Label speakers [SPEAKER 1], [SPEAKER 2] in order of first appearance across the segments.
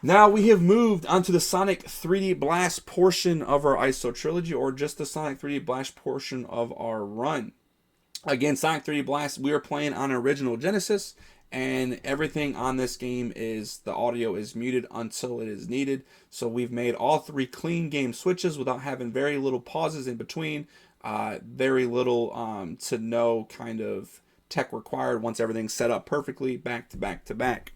[SPEAKER 1] Now we have moved onto the Sonic 3D Blast portion of our ISO trilogy, or just the Sonic 3D Blast portion of our run. Again, Sonic 3D Blast, we are playing on original Genesis, and everything on this game is, the audio is muted until it is needed. So we've made all three clean game switches without having very little pauses in between, very little to no kind of tech required once everything's set up perfectly, back to back to back.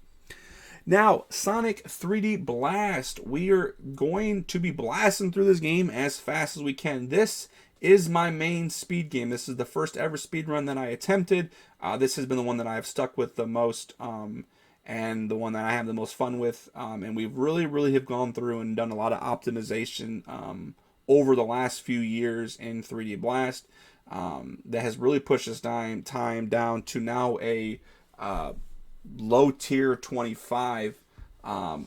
[SPEAKER 1] Now, Sonic 3D Blast. We are going to be blasting through this game as fast as we can. This is my main speed game. This is the first ever speed run that I attempted. This has been the one that I have stuck with the most, and the one that I have the most fun with. And we've really have gone through and done a lot of optimization over the last few years in 3D Blast. That has really pushed this time down to now a low tier 25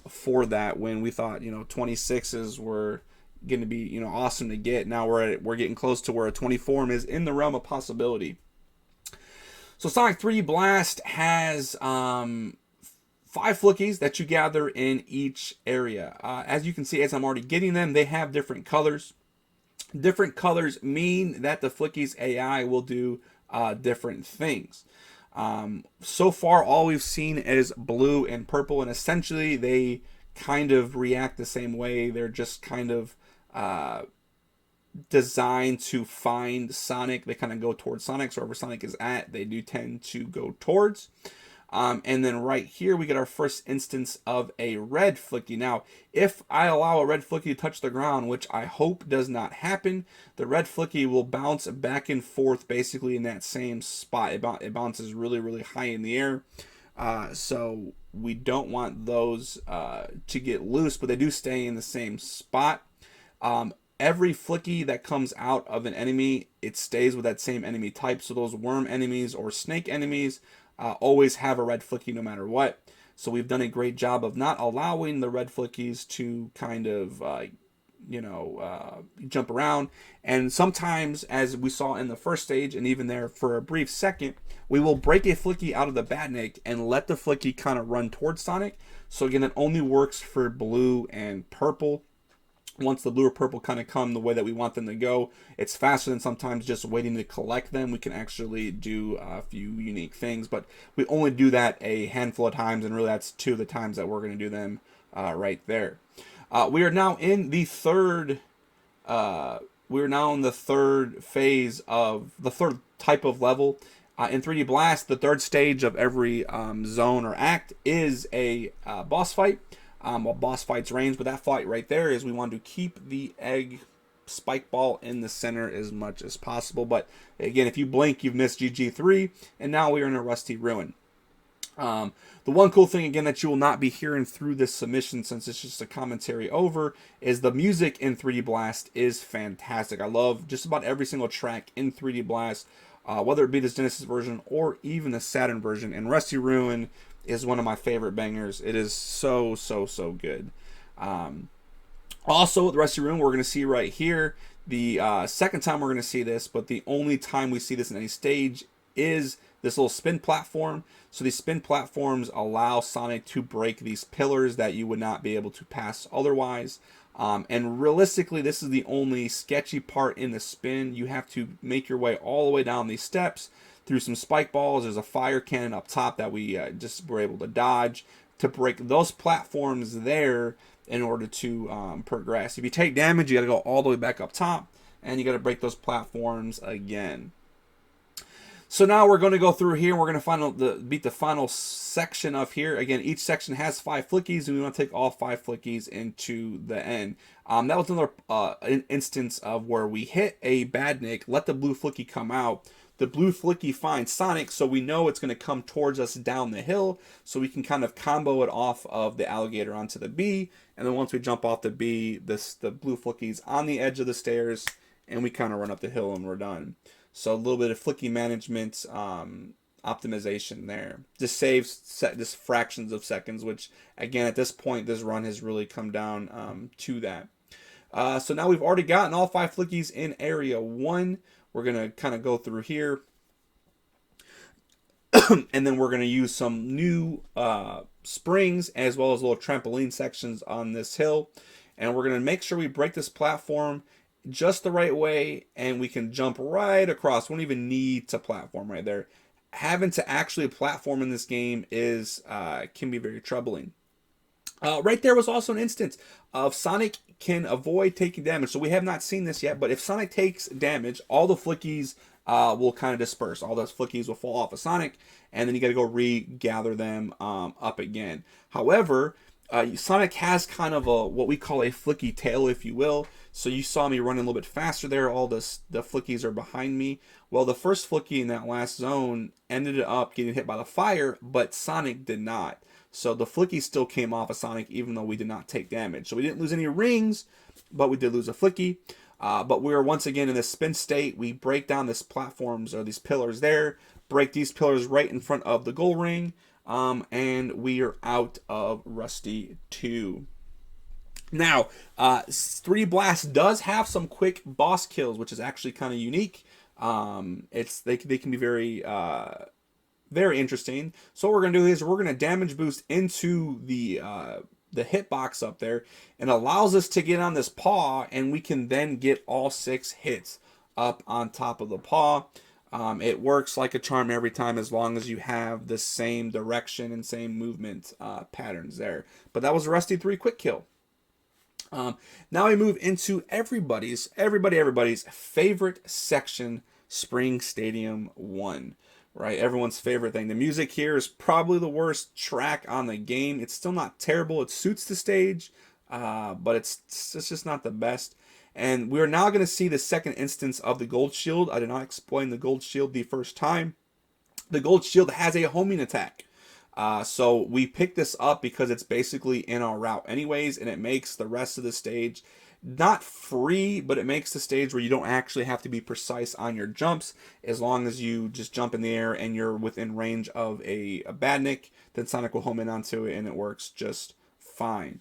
[SPEAKER 1] for that, when we thought 26s were going to be awesome to get. Now we're getting close to where a 24 is in the realm of possibility. So Sonic 3D Blast has 5 flickies that you gather in each area. As you can see, as I'm already getting them, they have different colors. Different colors mean that the flickies AI will do different things. So far, all we've seen is blue and purple, and essentially they kind of react the same way. They're just kind of designed to find Sonic. They kind of go towards Sonic, so wherever Sonic is at, they do tend to go towards. And then right here, we get our first instance of a red flicky. Now, if I allow a red flicky to touch the ground, which I hope does not happen, the red flicky will bounce back and forth basically in that same spot. It bounces really high in the air. So we don't want those to get loose, but they do stay in the same spot. Every flicky that comes out of an enemy, it stays with that same enemy type. So those worm enemies or snake enemies always have a red flicky no matter what. So we've done a great job of not allowing the red flickies to kind of jump around. And sometimes, as we saw in the first stage, and even there for a brief second, we will break a flicky out of the Badnik and let the flicky kind of run towards Sonic. So again, it only works for blue and purple. Once the blue or purple kind of come the way that we want them to go, it's faster than sometimes just waiting to collect them. We can actually do a few unique things, but we only do that a handful of times, and really that's 2 of the times that we're going to do them right there. We are now in the third. We are now in the third phase of the third type of level. In 3D Blast, the third stage of every zone or act is a boss fight. Well, boss fights range, but that fight right there is we want to keep the egg spike ball in the center as much as possible. But again, if you blink, you've missed GG3, and now we are in a Rusty Ruin. The one cool thing, again, that you will not be hearing through this submission, since it's just a commentary over, is the music in 3D Blast is fantastic. I love just about every single track in 3D Blast, whether it be the Genesis version or even the Saturn version. And Rusty Ruin is one of my favorite bangers. It is so good. Also, the Rusty Ruin, we're going to see right here, the second time we're going to see this, but the only time we see this in any stage is this little spin platform. So these spin platforms allow Sonic to break these pillars that you would not be able to pass otherwise. And realistically, this is the only sketchy part in the spin. You have to make your way all the way down these steps through some spike balls. There's a fire cannon up top that we just were able to dodge to break those platforms there in order to progress. If you take damage, you got to go all the way back up top, and you got to break those platforms again. So now we're going to go through here, and we're going to beat the final section of here. Again, each section has 5 flickies, and we want to take all 5 flickies into the end. That was another instance of where we hit a Badnik, let the blue flicky come out. The blue flicky finds Sonic, so we know it's going to come towards us down the hill, so we can kind of combo it off of the alligator onto the B, and then once we jump off the B, the blue flicky's on the edge of the stairs, and we kind of run up the hill and we're done. So a little bit of flicky management optimization there. Just saves just fractions of seconds, which again at this point this run has really come down to that. So now we've already gotten all 5 flickies in area 1. We're going to kind of go through here. And then we're going to use some new springs as well as little trampoline sections on this hill. And we're going to make sure we break this platform just the right way, and we can jump right across. We don't even need to platform right there. Having to actually platform in this game is can be very troubling. Right there was also an instance of Sonic can avoid taking damage. So we have not seen this yet, but if Sonic takes damage, all the flickies will kind of disperse. All those flickies will fall off of Sonic, and then you got to go regather them up again. However, Sonic has kind of a what we call a flicky tail, if you will. So you saw me running a little bit faster there. All the flickies are behind me. Well, the first flicky in that last zone ended up getting hit by the fire, but Sonic did not. So the flicky still came off of Sonic, even though we did not take damage. So we didn't lose any rings, but we did lose a flicky. But we are once again in this spin state. We break down these platforms or these pillars there, break these pillars right in front of the goal ring, and we are out of Rusty 2. Now, 3D Blast does have some quick boss kills, which is actually kind of unique. They can be very very interesting. So what we're going to do is we're going to damage boost into the hitbox up there, and allows us to get on this paw, and we can then get all 6 hits up on top of the paw. It works like a charm every time, as long as you have the same direction and same movement patterns there. But that was Rusty 3 quick kill. Now we move into everybody's favorite section, Spring Stadium 1. Right, everyone's favorite thing. The music here is probably the worst track on the game. It's still not terrible. It suits the stage, but it's just not the best. And we are now going to see the second instance of the Gold Shield. I did not explain the Gold Shield the first time. The Gold Shield has a homing attack. So we picked this up because it's basically in our route anyways, and it makes the rest of the stage not free, but it makes the stage where you don't actually have to be precise on your jumps. As long as you just jump in the air and you're within range of a Badnik, then Sonic will home in onto it, and it works just fine.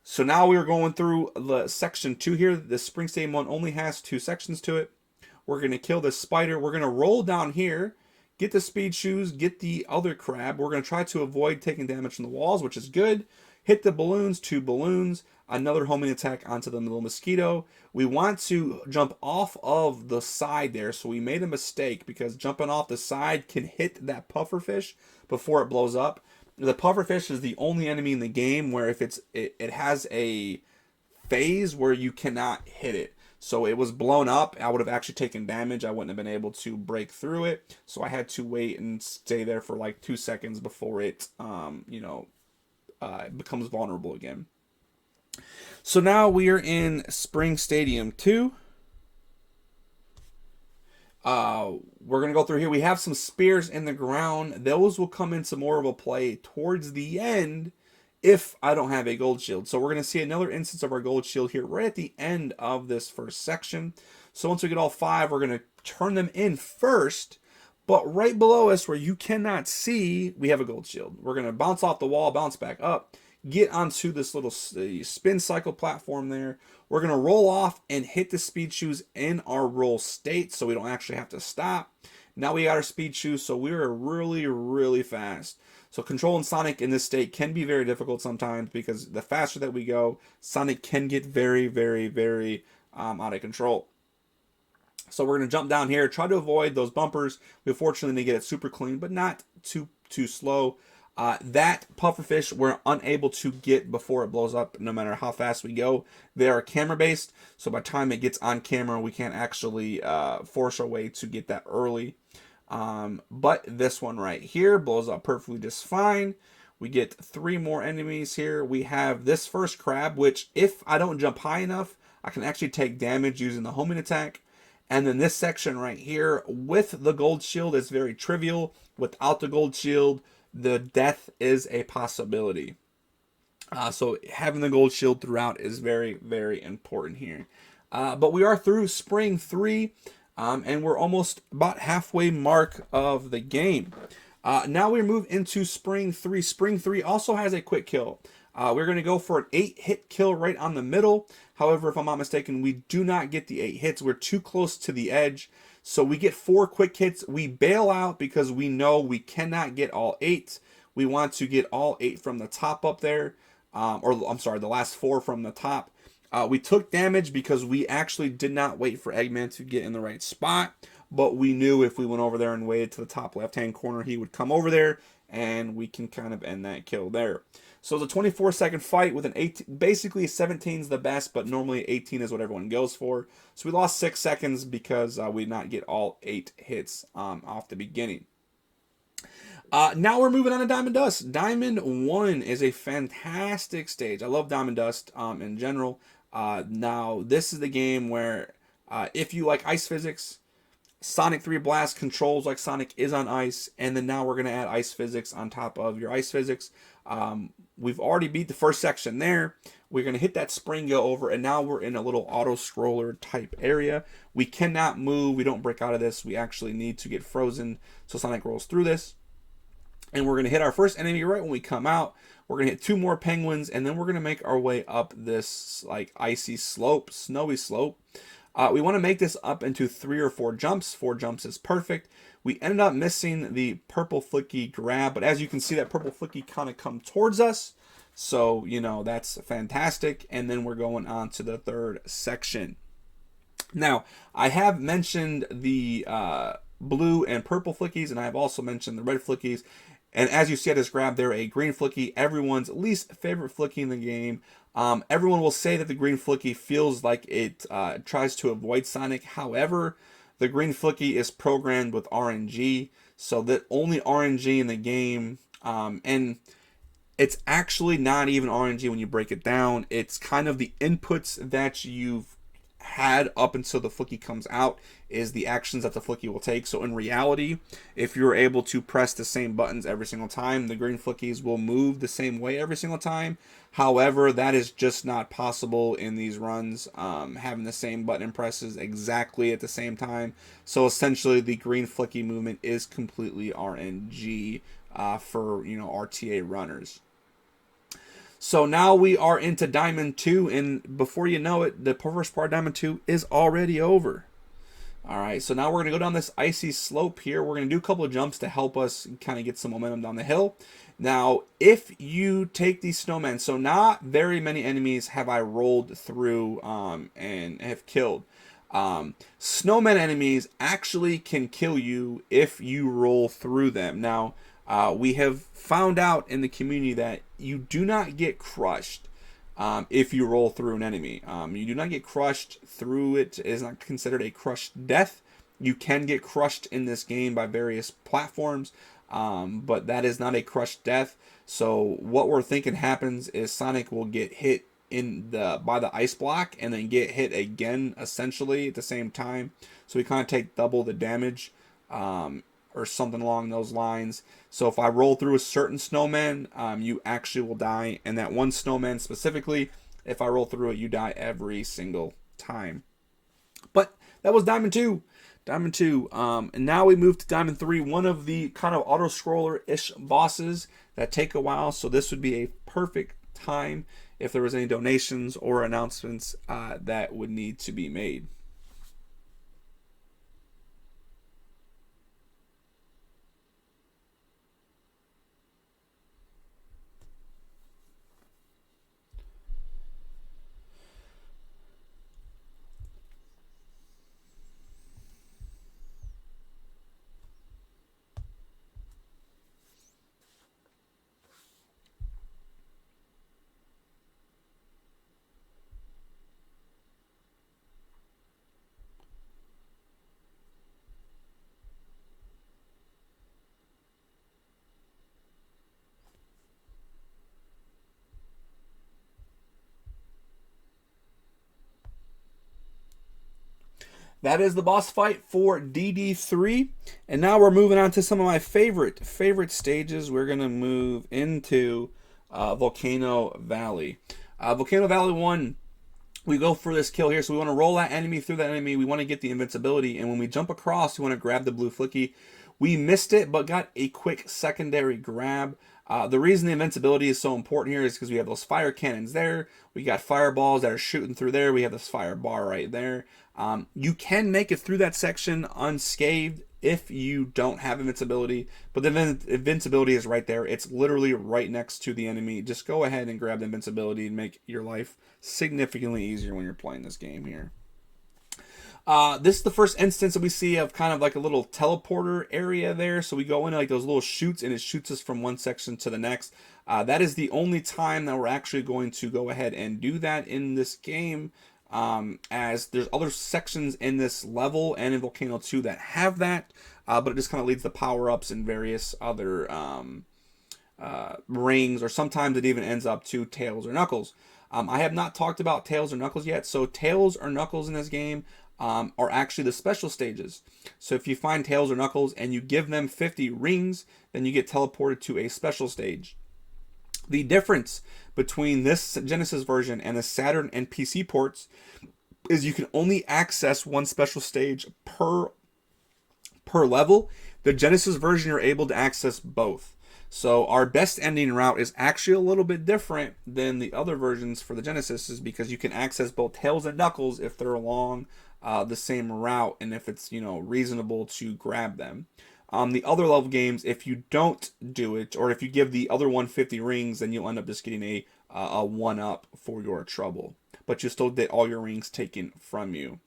[SPEAKER 1] So now we are going through the section 2 here. The Spring Stadium 1 only has 2 sections to it. We're going to kill this spider. We're going to roll down here, get the speed shoes, get the other crab. We're going to try to avoid taking damage from the walls, which is good. Hit the balloons, 2 balloons, another homing attack onto the little mosquito. We want to jump off of the side there, so we made a mistake because jumping off the side can hit that pufferfish before it blows up. The pufferfish is the only enemy in the game where if it has a phase where you cannot hit it. So it was blown up. I would have actually taken damage. I wouldn't have been able to break through it. So I had to wait and stay there for like 2 seconds before it, it becomes vulnerable again. So now we are in Spring Stadium 2. We're going to go through here. We have some spears in the ground. Those will come into more of a play towards the end if I don't have a gold shield. So we're going to see another instance of our gold shield here right at the end of this first section. So once we get all 5, we're going to turn them in first. But right below us, where you cannot see, we have a gold shield. We're going to bounce off the wall, bounce back up, get onto this little spin cycle platform there. We're going to roll off and hit the speed shoes in our roll state so we don't actually have to stop. Now we got our speed shoes, so we're really, really fast. So controlling Sonic in this state can be very difficult sometimes because the faster that we go, Sonic can get very, very, very out of control. So we're going to jump down here, try to avoid those bumpers. We fortunately get it super clean, but not too slow. That pufferfish we're unable to get before it blows up, no matter how fast we go. They are camera based, so by the time it gets on camera, we can't actually force our way to get that early. But this one right here blows up perfectly just fine. We get 3 more enemies here. We have this first crab, which if I don't jump high enough, I can actually take damage using the homing attack. And then this section right here with the gold shield is very trivial. Without the gold shield, the death is a possibility. So having the gold shield throughout is very, very important here. But we are through Spring 3, and we're almost about halfway mark of the game. Now we move into Spring 3. Spring 3 also has a quick kill. We're going to go for an 8-hit kill right on the middle. However, if I'm not mistaken, we do not get the 8 hits. We're too close to the edge. So we get 4 quick hits. We bail out because we know we cannot get all 8. We want to get all 8 from the top up there. Or I'm sorry, the last 4 from the top. We took damage because we actually did not wait for Eggman to get in the right spot. But we knew if we went over there and waited to the top left-hand corner, he would come over there. And we can kind of end that kill there. So the 24-second fight with an 18, basically 17 is the best, but normally 18 is what everyone goes for. So we lost 6 seconds because we did not get all 8 hits off the beginning. Now we're moving on to Diamond Dust. Diamond 1 is a fantastic stage. I love Diamond Dust in general. Now this is the game where if you like ice physics, Sonic 3 Blast controls like Sonic is on ice, and then now we're going to add ice physics on top of your ice physics. We've already beat the first section there. We're going to hit that spring, go over, and now we're in a little auto-scroller type area. We cannot move. We don't break out of this. We actually need to get frozen so Sonic rolls through this. And we're going to hit our first enemy right when we come out. We're going to hit 2 more penguins, and then we're going to make our way up this like icy slope, snowy slope. We want to make this up into 3 or 4 jumps. 4 jumps is perfect. We ended up missing the purple flicky grab, but as you can see, that purple flicky kind of come towards us. So, you know, that's fantastic. And then we're going on to the 3rd section. Now, I have mentioned the blue and purple flickies, and I have also mentioned the red flickies. And as you see at this grab, they're a green flicky, everyone's least favorite flicky in the game. Everyone will say that the green flicky feels like it tries to avoid Sonic. However, the green flicky is programmed with RNG, so that only RNG in the game, and it's actually not even RNG when you break it down. It's kind of the inputs that you've had up until the flicky comes out is the actions that the flicky will take. So in reality, if you're able to press the same buttons every single time, the green flickies will move the same way every single time. However, that is just not possible in these runs, having the same button presses exactly at the same time. So essentially the green flicky movement is completely RNG for, you know, RTA runners. So now we are into Diamond 2, and before you know it, the first part of Diamond 2 is already over. Alright, so now we're going to go down this icy slope here. We're going to do a couple of jumps to help us kind of get some momentum down the hill. Now, if you take these snowmen, so not very many enemies have I rolled through and have killed. Snowmen enemies actually can kill you if you roll through them. Now, we have found out in the community that you do not get crushed if you roll through an enemy. You do not get crushed through it. It is not considered a crushed death. You can get crushed in this game by various platforms, but that is not a crushed death. So what we're thinking happens is Sonic will get hit by the ice block and then get hit again essentially at the same time. So we kind of take double the damage. Or something along those lines. So if I roll through a certain snowman, you actually will die. And that one snowman specifically, if I roll through it, you die every single time. But that was Diamond 2. Diamond 2. And now we move to Diamond 3, one of the kind of auto-scroller-ish bosses that take a while. So this would be a perfect time if there was any donations or announcements that would need to be made. That is the boss fight for DD3. And now we're moving on to some of my favorite stages. We're going to move into Volcano Valley. Volcano Valley 1, we go for this kill here. So we want to roll that enemy through that enemy. We want to get the invincibility. And when we jump across, we want to grab the blue flicky. We missed it, but got a quick secondary grab. The reason the invincibility is so important here is because we have those fire cannons there. We got fireballs that are shooting through there. We have this fire bar right there. You can make it through that section unscathed if you don't have invincibility, but the invincibility is right there. It's literally right next to the enemy. Just go ahead and grab the invincibility and make your life significantly easier when you're playing this game here. This is the first instance that we see of kind of like a little teleporter area there. So we go into like those little chutes and it shoots us from one section to the next. That is the only time that we're actually going to go ahead and do that in this game. As there's other sections in this level and in Volcano 2 that have that, but it just kind of leads to power-ups and various other rings, or sometimes it even ends up to Tails or Knuckles. I have not talked about Tails or Knuckles yet, so Tails or Knuckles in this game are actually the special stages. So if you find Tails or Knuckles and you give them 50 rings, then you get teleported to a special stage. The difference between this Genesis version and the Saturn and PC ports is you can only access one special stage per level. The Genesis version, you're able to access both. So our best ending route is actually a little bit different than the other versions for the Genesis, is because you can access both Tails and Knuckles if they're along the same route and if it's, reasonable to grab them. The other level games, if you don't do it, or if you give the other 150 rings, then you'll end up just getting a 1-up for your trouble. But you still get all your rings taken from you.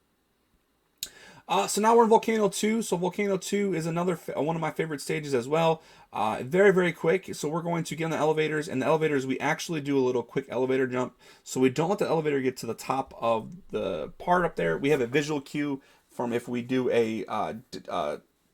[SPEAKER 1] So now we're in Volcano 2. So Volcano 2 is another one of my favorite stages as well. Very, very quick. So we're going to get on the elevators. And the elevators, we actually do a little quick elevator jump. So we don't let the elevator get to the top of the part up there. We have a visual cue from if we do a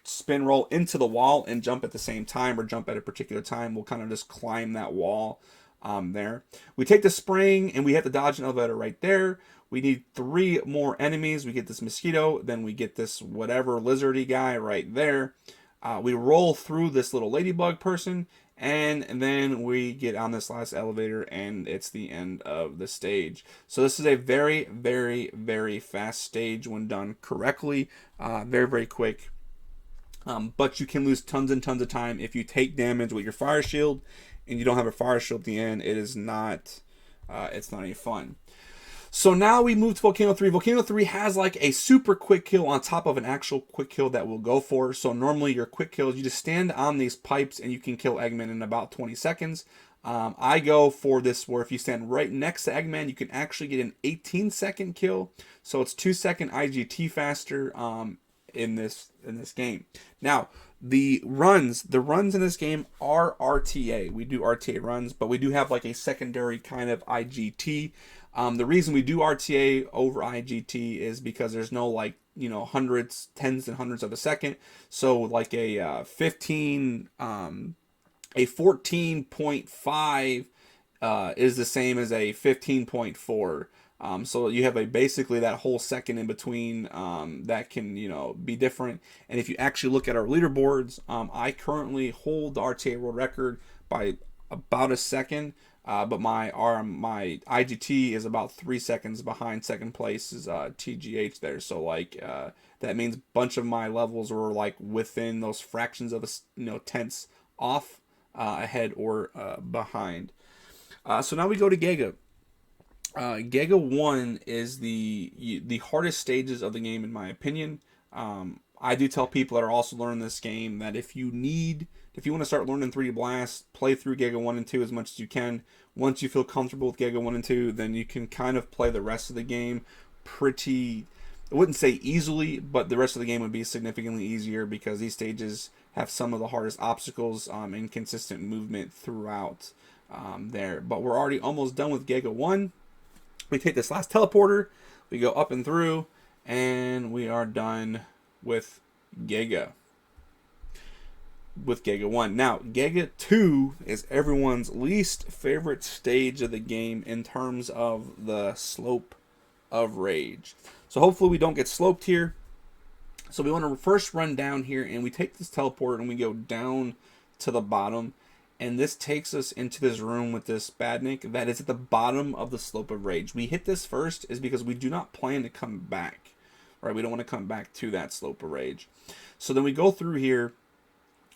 [SPEAKER 1] spin roll into the wall and jump at the same time, or jump at a particular time. We'll kind of just climb that wall there. We take the spring and we have to dodge an elevator right there. We need 3 more enemies. We get this mosquito, then we get this whatever lizardy guy right there. We roll through this little ladybug person, and then we get on this last elevator, and it's the end of the stage. So this is a very, very, very fast stage when done correctly. Very, very quick. But you can lose tons and tons of time if you take damage with your fire shield and you don't have a fire shield at the end. It is not, it's not any fun. So now we move to Volcano 3. Volcano 3 has like a super quick kill on top of an actual quick kill that we'll go for. So normally your quick kills, you just stand on these pipes and you can kill Eggman in about 20 seconds. I go for this where if you stand right next to Eggman, you can actually get an 18-second kill. So it's 2-second IGT faster in this game. Now, the runs in this game are RTA. We do RTA runs, but we do have like a secondary kind of IGT. The reason we do RTA over IGT is because there's no like, hundreds, tens and hundreds of a second. So like a 14.5 is the same as a 15.4. So you have basically that whole second in between that can be different. And if you actually look at our leaderboards, I currently hold the RTA world record by about a second. But my IGT is about 3 seconds behind second place is TGH there. So like that means a bunch of my levels were like within those fractions of a tenths off, ahead or behind. So now we go to Giga. Giga 1 is the hardest stages of the game in my opinion. I do tell people that are also learning this game that if you want to start learning 3D Blast, play through Giga 1 and 2 as much as you can. Once you feel comfortable with Giga 1 and 2, then you can kind of play the rest of the game pretty, I wouldn't say easily, but the rest of the game would be significantly easier because these stages have some of the hardest obstacles and consistent movement throughout there. But we're already almost done with Giga 1. We take this last teleporter, we go up and through, and we are done with Giga. With Giga 1. Now, Giga 2 is everyone's least favorite stage of the game in terms of the slope of rage. So hopefully we don't get sloped here. So we want to first run down here, and we take this teleport and we go down to the bottom. And this takes us into this room with this Badnik that is at the bottom of the slope of rage. We hit this first is because we do not plan to come back. Right? We don't want to come back to that slope of rage. So then we go through here.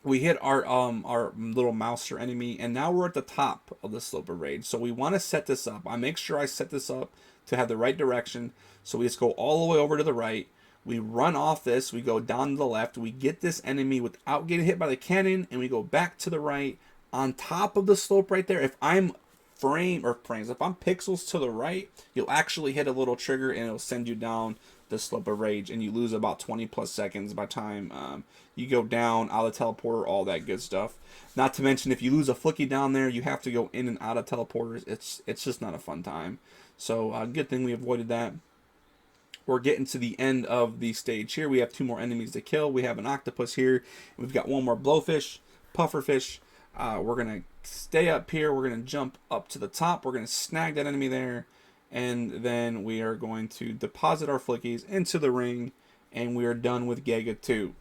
[SPEAKER 1] We hit our little mouser enemy, and now we're at the top of the slope of rage. So we want to set this up. I make sure I set this up to have the right direction. So we just go all the way over to the right. We run off this. We go down to the left. We get this enemy without getting hit by the cannon, and we go back to the right on top of the slope right there. If I'm if I'm pixels to the right, you'll actually hit a little trigger and it'll send you down the slope of rage, and you lose about 20 plus seconds by time you go down out of the teleporter, all that good stuff. Not to mention, if you lose a flicky down there, you have to go in and out of teleporters. It's just not a fun time. So good thing we avoided that. We're getting to the end of the stage here. We have 2 more enemies to kill. We have an octopus here. We've got 1 more blowfish, pufferfish. We're going to stay up here. We're going to jump up to the top. We're going to snag that enemy there. And then we are going to deposit our flickies into the ring. And we are done with Giga 2.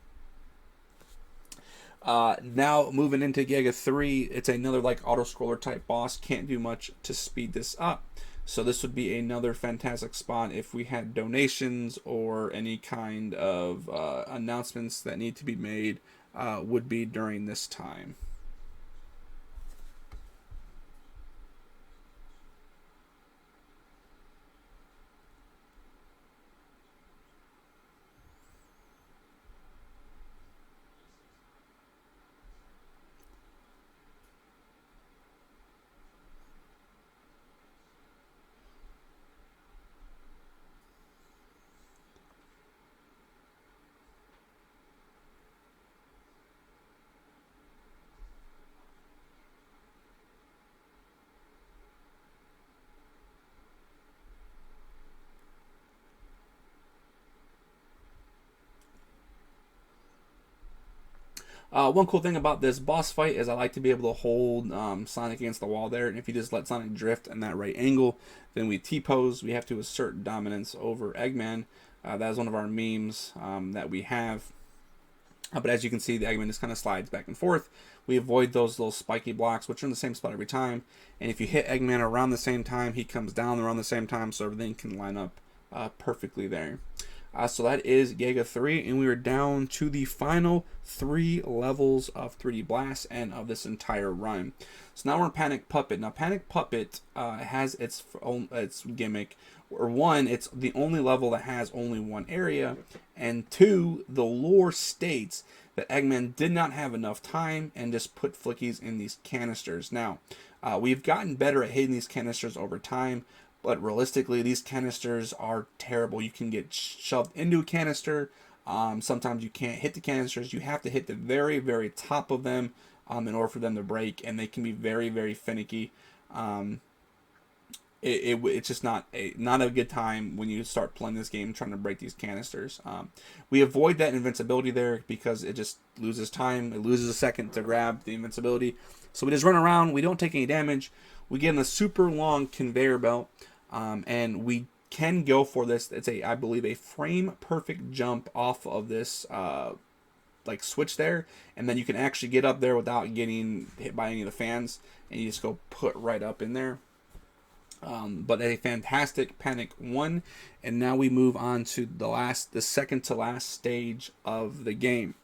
[SPEAKER 1] Now moving into Giga 3. It's another like auto-scroller type boss. Can't do much to speed this up. So this would be another fantastic spot if we had donations or any kind of announcements that need to be made would be during this time. One cool thing about this boss fight is I like to be able to hold Sonic against the wall there, and if you just let Sonic drift in that right angle, then we T-pose. We have to assert dominance over Eggman. That is one of our memes that we have. But as you can see, the Eggman just kind of slides back and forth. We avoid those little spiky blocks, which are in the same spot every time. And if you hit Eggman around the same time, he comes down around the same time, so everything can line up perfectly there. So that is Giga 3, and we are down to the final 3 levels of 3D Blast and of this entire run. So now we're in Panic Puppet. Now Panic Puppet has its gimmick. Or 1, it's the only level that has only 1 area, and 2, the lore states that Eggman did not have enough time and just put flickies in these canisters. Now, we've gotten better at hitting these canisters over time, but realistically, these canisters are terrible. You can get shoved into a canister. Sometimes you can't hit the canisters. You have to hit the very, very top of them in order for them to break, and they can be very, very finicky. It's just not a good time when you start playing this game trying to break these canisters. We avoid that invincibility there because it just loses time. It loses a second to grab the invincibility. So we just run around. We don't take any damage. We get in a super long conveyor belt, and we can go for this. It's I believe a frame perfect jump off of this like switch there, and then you can actually get up there without getting hit by any of the fans, and you just go put right up in there. But a fantastic Panic 1, and now we move on to the second to last stage of the game.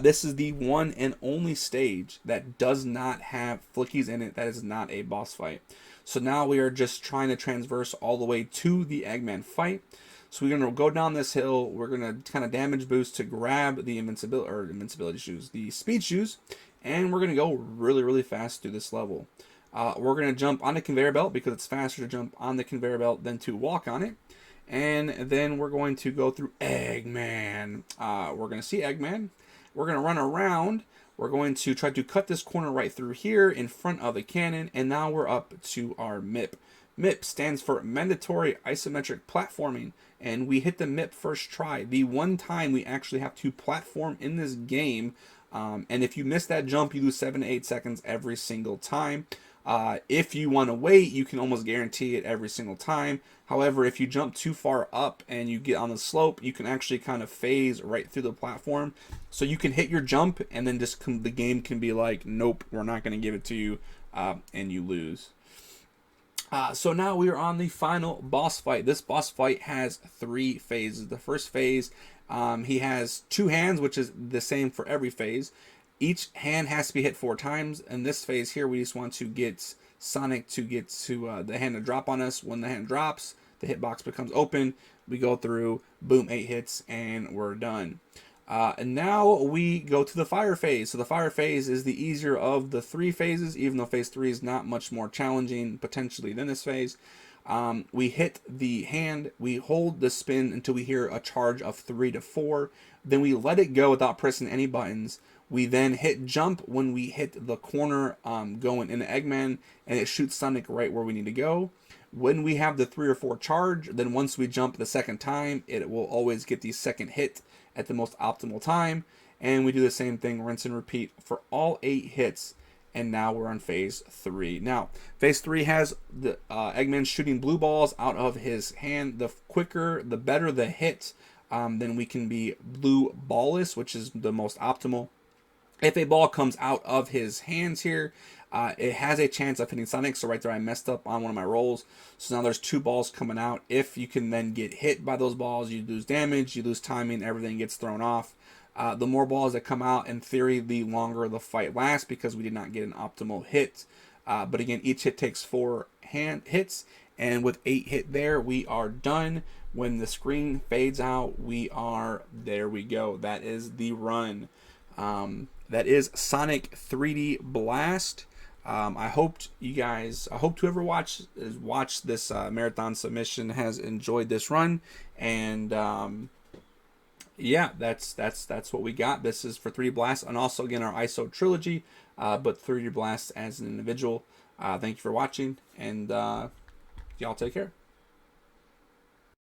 [SPEAKER 1] This is the one and only stage that does not have flickies in it. That is not a boss fight. So now we are just trying to transverse all the way to the Eggman fight. So we're going to go down this hill. We're going to kind of damage boost to grab the invincibility shoes, the speed shoes, and we're going to go really, really fast through this level. We're going to jump on the conveyor belt because it's faster to jump on the conveyor belt than to walk on it. And then we're going to go through Eggman. We're going to see Eggman. We're going to run around. We're going to try to cut this corner right through here in front of the cannon. And now we're up to our MIP. MIP stands for Mandatory Isometric Platforming. And we hit the MIP first try. The one time we actually have to platform in this game. And if you miss that jump, you lose 7 to 8 seconds every single time. If you want to wait, you can almost guarantee it every single time. However, if you jump too far up and you get on the slope, you can actually kind of phase right through the platform. So you can hit your jump and then just the game can be like, nope, we're not going to give it to you, and you lose. So now we are on the final boss fight. This boss fight has 3 phases. The first phase, he has 2 hands, which is the same for every phase. Each hand has to be hit 4 times. In this phase here, we just want to get Sonic to get to the hand to drop on us. When the hand drops, the hitbox becomes open. We go through, boom, 8 hits, and we're done. And now we go to the fire phase. So the fire phase is the easier of the 3 phases, even though phase 3 is not much more challenging potentially than this phase. We hit the hand, we hold the spin until we hear a charge of 3 to 4. Then we let it go without pressing any buttons. We then hit jump when we hit the corner going into Eggman, and it shoots Sonic right where we need to go. When we have the 3 or 4 charge, then once we jump the second time, it will always get the second hit at the most optimal time. And we do the same thing, rinse and repeat for all 8 hits. And now we're on phase 3. Now, phase 3 has the Eggman shooting blue balls out of his hand. The quicker, the better the hit, then we can be blue ballless, which is the most optimal. If a ball comes out of his hands here, it has a chance of hitting Sonic. So right there, I messed up on one of my rolls. So now there's 2 balls coming out. If you can then get hit by those balls, you lose damage, you lose timing, everything gets thrown off. The more balls that come out, in theory, the longer the fight lasts because we did not get an optimal hit. But again, each hit takes 4 hits. And with 8 hit there, we are done. When the screen fades out, there we go. That is the run. That is Sonic 3D Blast. I hope whoever watched this marathon submission has enjoyed this run, and yeah, that's what we got. This is for 3D Blast, and also again our ISO trilogy, but 3D Blast as an individual. Thank you for watching, and y'all take care.